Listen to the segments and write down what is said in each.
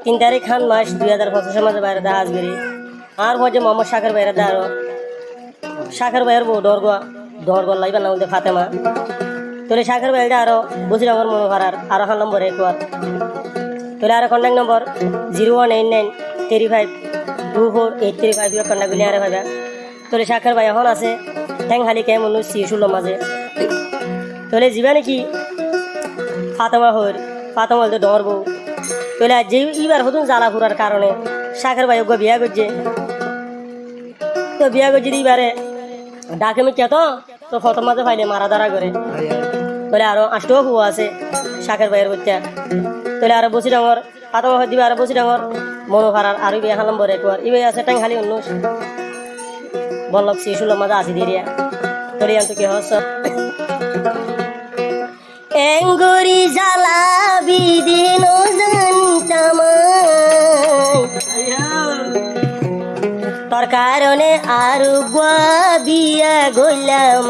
3 তারিখ খান মাস 2025 মাসে বাইরে দা আজগরি আর হজে মোহাম্মদ শাকের বাইরে দা আর শাকের বাইরে বউ ডরগো লাইবা নাম দে ফাতেমা তোলে শাকের বাইরে আর বুঝি আমার মনে করার আর খান নম্বর 1 তোলে আর কন্টাক্ট নম্বর 0199 35 24835 কন্টাক্ট গুলি আর ভাবে তোলে শাকের ভাই এখন আছে ঠ্যাং হালি কে মনু সিশুলো মাঝে তোলে জিবা নাকি ফাতেমা তো ডর বউ তোলে যে ইবার হতুন জ্বালা ফুরার কারণে শাকের ভাই ওকে বিয়া করছে তো বিয়া করছে এবারে ডাকে আমি কে তো ফটো মাঝে ফাইলে মারা দাঁড়া করে তোলে আরো 8টো হুয়া আছে শাকের ভাইয়ের বচ্চা তোলে আরো বসি ডাঙর ফাতেমা দিবে আরো বসি ডাঙর মনো ফারার আর বিয়া খালাম বরে একবার ইবে আছে টাং খালি অন্য বলক শিশুলো মাঝে আসি দিয়ে তোলে আনতো কি হস এঙ্গুরি জ্বালা বিদিন তোর কারণে আর বিয়া গইলাম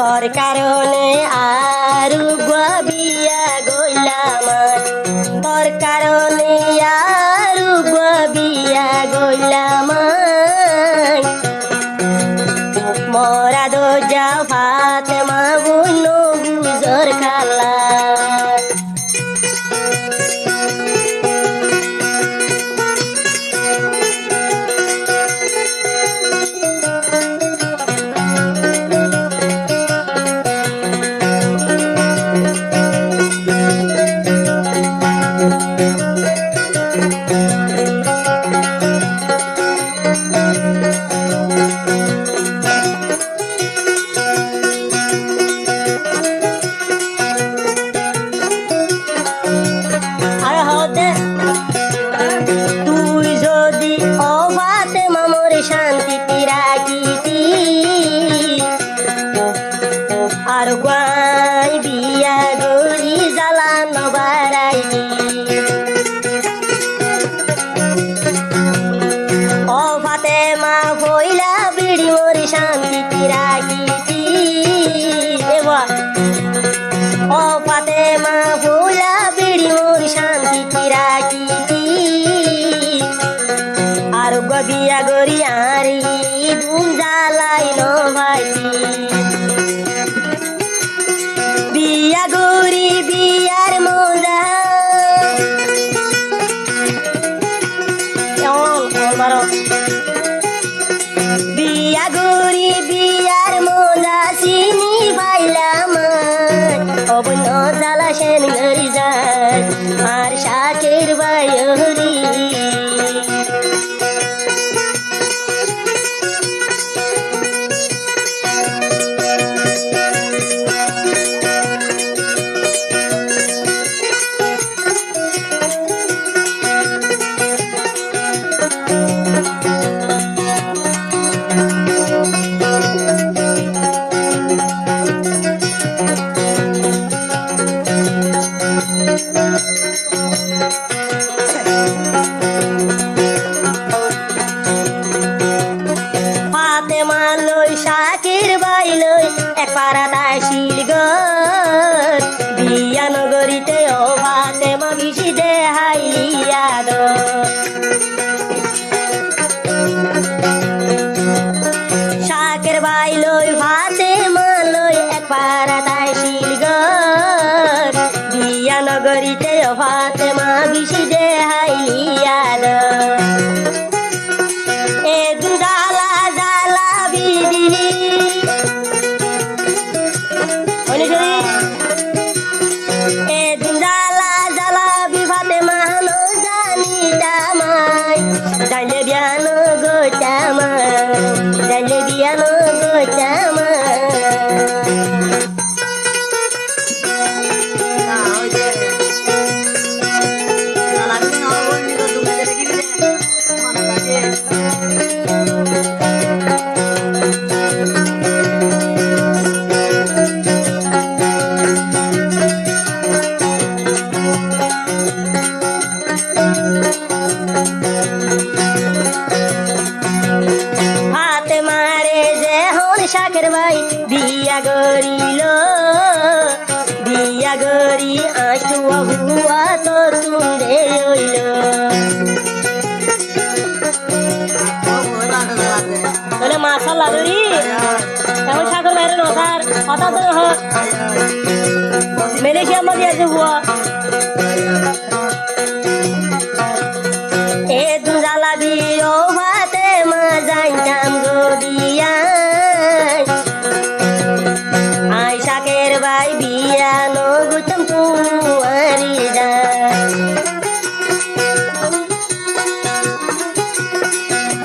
তোর কারণে আর বিয়া গইলাম তোর কারণে আর বিয়া গইলাম মরা দো যা ফাতেমা বুনো গুজর খালা আর গাই বিয়া গরি জ্বালান বাড়াইনি ও ফাতেমা কইলা বিড়ি মরি শান্তি রাখিতি ও ফাতেমা কইলা বিড়ি মরি শান্তি রাখিতি আর বিয়া গরি আরি ধুম জ্বালাই ভাইতি বিয়া গরি বিয়ার মজা বিয়া গরি বিয়ার মজা চিনি পাইলাম অবন্য জ্বালা সেন গরি যায় আর শাকের বাইরি শাকের বাইলই এক পারাতায় শিলগর বিয়া নগরীতে ও ফাতেমা বিশি দেহাইয়া দো শাকের বাইলই ফাতেমা লই এক পারাতায় শিলগর বিয়া নগরীতে ও ফাতেমা বিশি দেহাইয়া দো জ্বালা জ্বালা বিভাতে মা শাকের ভাই বিয়া গরিল বিয়া গরি আঁচুয়া হুয়া তো তুলে হইল তাহলে মাসা লাগুরি এখন শাকের বাইরে নসার হঠাৎ হোক মেলেশিয়া মধ্যে আছে হুয়া এ দুজালা বিও ভাতে মা যাইতাম গদিয়া আই শাকের ভাই বিয়া নগুতম তুয়ারি যা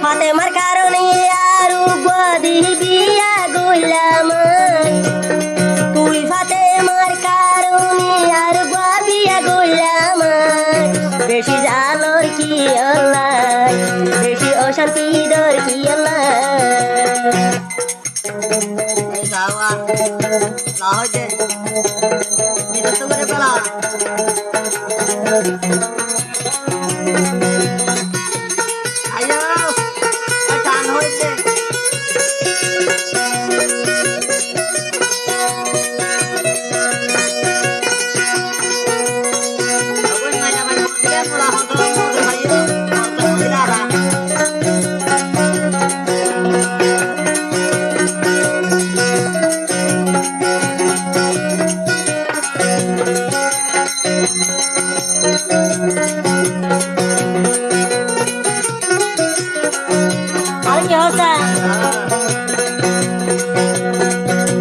ফাতেমার কারণে আরু গদি বিয়া গইলাম তুই ফাতেমার কারণে আর বিয়া গইলাম বেশি জালর কি আল্লাহ বেশি অশান্তি দর কি আল্লাহ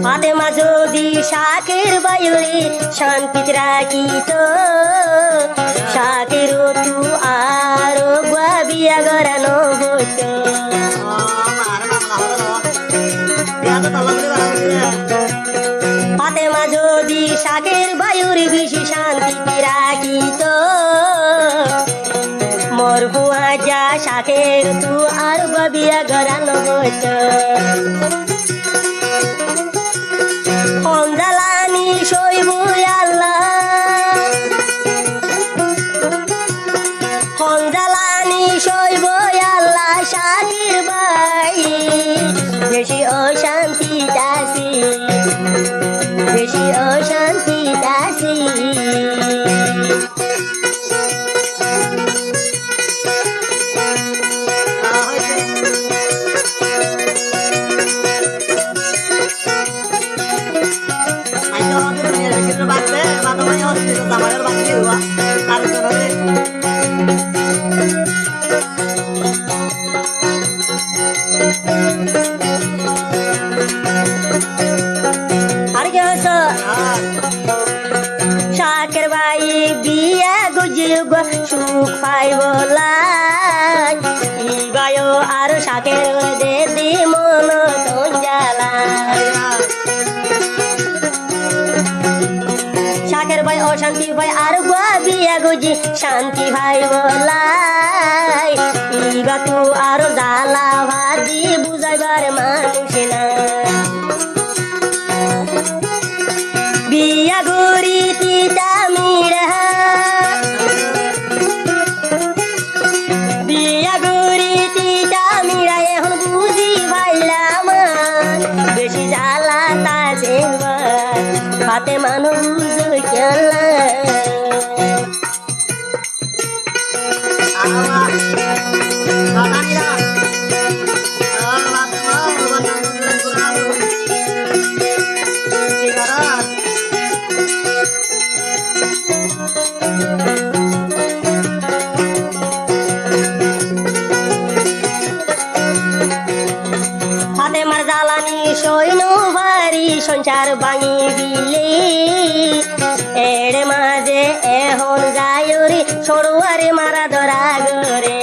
ফাতেমা যদি শাকের বাইরে শান্তি রাখিত শাকের তু আরো বিয়া গড়ানো হইত ফাতেমা যদি শাকের বায়ুর বেশি শান্তি রাখিত মোর হুয়া যা শাকের তু আর বিয়া গড়ানো হইত হমদালানি শৈব আল্লাহ হমদালানি শৈব আল্লাহ শাকের ভাই বেশি অশান্তি দাসী বেশি অশান্তি দাসী শাকের ভাই বিয়া গুজুগ সুখ পাইব ইবায়ও আর শাকের দেদি মন তঞ্জালা শাকের ভাই অশান্তি ভাই আর বিয়া গুজি শান্তি ভাই বলাই ইবা তু আর জ্বালা ভাজি বুঝাইবার মানুষ না বিয়া গরি তিতা মিড়া বিয়া গরি তিতা মিড়া এখন বুঝি ভাইলাম বেশি জ্বালা তাজে ফাতে মানুষ খেলা ফাতেমার জ্বালানি সৈন্য ভারি সংসার ভাঙি দিলে এড়ে মাঝে এখন যায়রি সরুয়ারে মারা ধরা গরে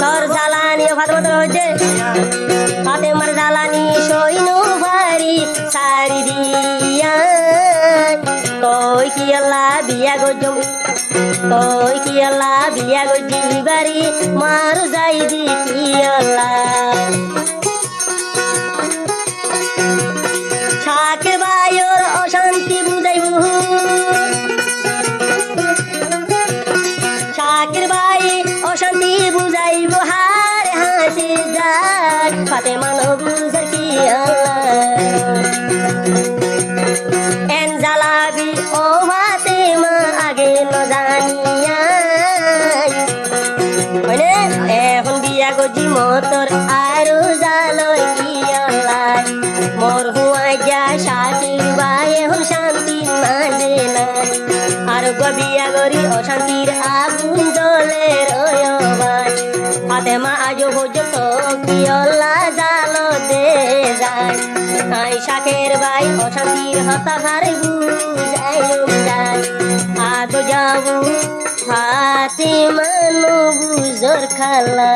তোর জ্বালানি ফাতেমা হচ্ছে ফাতেমার জ্বালানি সৈন্য ভারি সারি দিয়া তোই কি আল্লাহ বিয়া গজম তোই কি আল্লাহ বিয়া গজি বাড়ি মার যাই দি কি আল্লাহ শাকের ভাইয়ের অশান্তি বুঝাইব শাকের ভাই অশান্তি বুঝাইব হার হাসি যায় ফাতে মানো বুঝার কি আল্লাহ এন জ্বালাবি ও ফাতে মা আগে ন জানিয়া এখন বিয়া গজি মতর আরো জালয় কি আল্লাহ মোর হুয়াই যা শাকির ভাই এখন শান্তি মাঝে নাই আর গো বিয়া গরি অশান্তির আগুন জ্বলে রয়বাই ফাতেমা আজও পর্যন্ত কি আল্লাহ জালো দে যায় আই শাকের ভাই অশান্তির হতা ভারে বুঝাই যায় আদো যাবো ফাতেমা নো বুঝর খালা